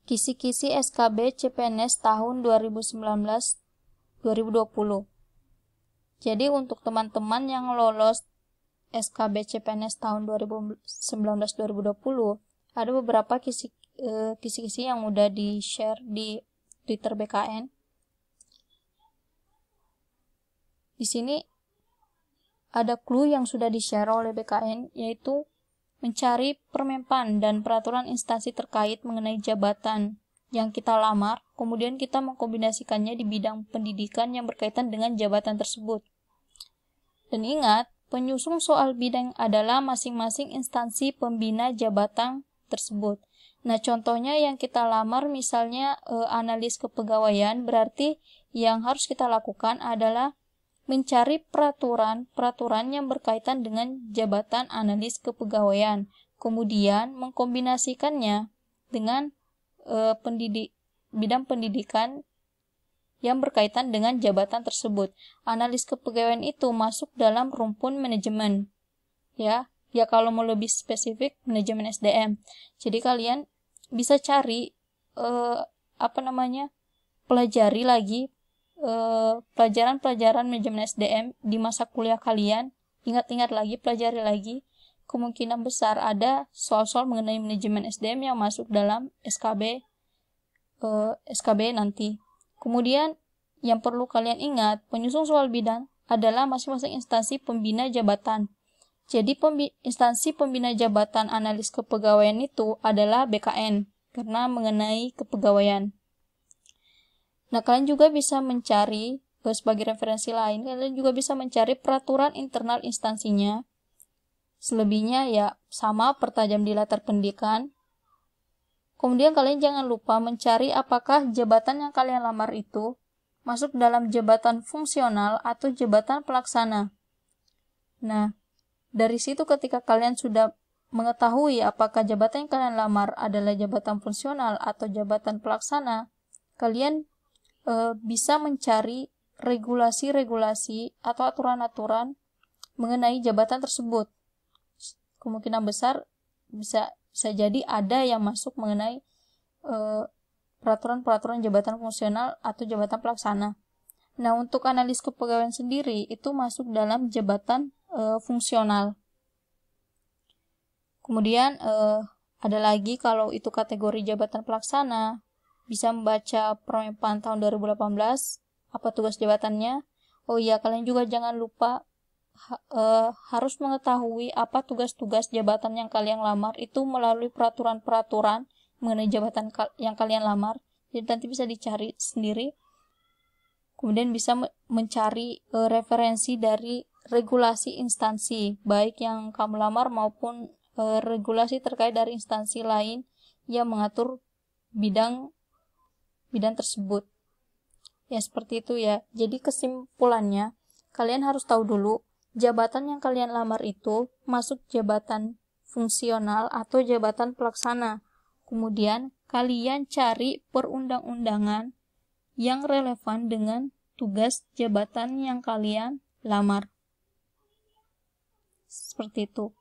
Kisi-kisi SKB CPNS tahun 2019-2020. Jadi untuk teman-teman yang lolos SKB CPNS tahun 2019-2020, ada beberapa kisi-kisi yang udah di-share di Twitter BKN. Di sini ada clue yang sudah di-share oleh BKN, yaitu mencari permenpan dan peraturan instansi terkait mengenai jabatan yang kita lamar, kemudian kita mengkombinasikannya di bidang pendidikan yang berkaitan dengan jabatan tersebut. Dan ingat, penyusun soal bidang adalah masing-masing instansi pembina jabatan tersebut. Nah, contohnya yang kita lamar misalnya analis kepegawaian, berarti yang harus kita lakukan adalah mencari peraturan yang berkaitan dengan jabatan analis kepegawaian, kemudian mengkombinasikannya dengan bidang pendidikan yang berkaitan dengan jabatan tersebut. Analis kepegawaian itu masuk dalam rumpun manajemen, ya kalau mau lebih spesifik manajemen SDM. Jadi kalian bisa cari pelajari lagi pelajaran-pelajaran manajemen SDM di masa kuliah kalian. Ingat-ingat lagi, pelajari lagi. Kemungkinan besar ada soal-soal mengenai manajemen SDM yang masuk dalam SKB nanti. Kemudian yang perlu kalian ingat, penyusun soal bidang adalah masing-masing instansi pembina jabatan. Jadi instansi pembina jabatan analis kepegawaian itu adalah BKN karena mengenai kepegawaian. Nah, kalian juga bisa mencari, sebagai referensi lain, kalian juga bisa mencari peraturan internal instansinya. Selebihnya ya sama, pertajam di latar pendidikan. Kemudian kalian jangan lupa mencari apakah jabatan yang kalian lamar itu masuk dalam jabatan fungsional atau jabatan pelaksana. Nah, dari situ ketika kalian sudah mengetahui apakah jabatan yang kalian lamar adalah jabatan fungsional atau jabatan pelaksana, kalian bisa mencari regulasi-regulasi atau aturan-aturan mengenai jabatan tersebut. Kemungkinan besar bisa jadi ada yang masuk mengenai peraturan-peraturan jabatan fungsional atau jabatan pelaksana. Nah, untuk analis kepegawaian sendiri itu masuk dalam jabatan fungsional. Kemudian ada lagi kalau itu kategori jabatan pelaksana, bisa membaca Permenpan tahun 2018, apa tugas jabatannya. Oh iya, kalian juga jangan lupa harus mengetahui apa tugas-tugas jabatan yang kalian lamar itu melalui peraturan-peraturan mengenai jabatan yang kalian lamar. Jadi nanti bisa dicari sendiri. Kemudian bisa mencari referensi dari regulasi instansi, baik yang kamu lamar maupun regulasi terkait dari instansi lain yang mengatur bidang tersebut. Ya, seperti itu ya. Jadi kesimpulannya, kalian harus tahu dulu jabatan yang kalian lamar itu masuk jabatan fungsional atau jabatan pelaksana. Kemudian kalian cari perundang-undangan yang relevan dengan tugas jabatan yang kalian lamar. Seperti itu.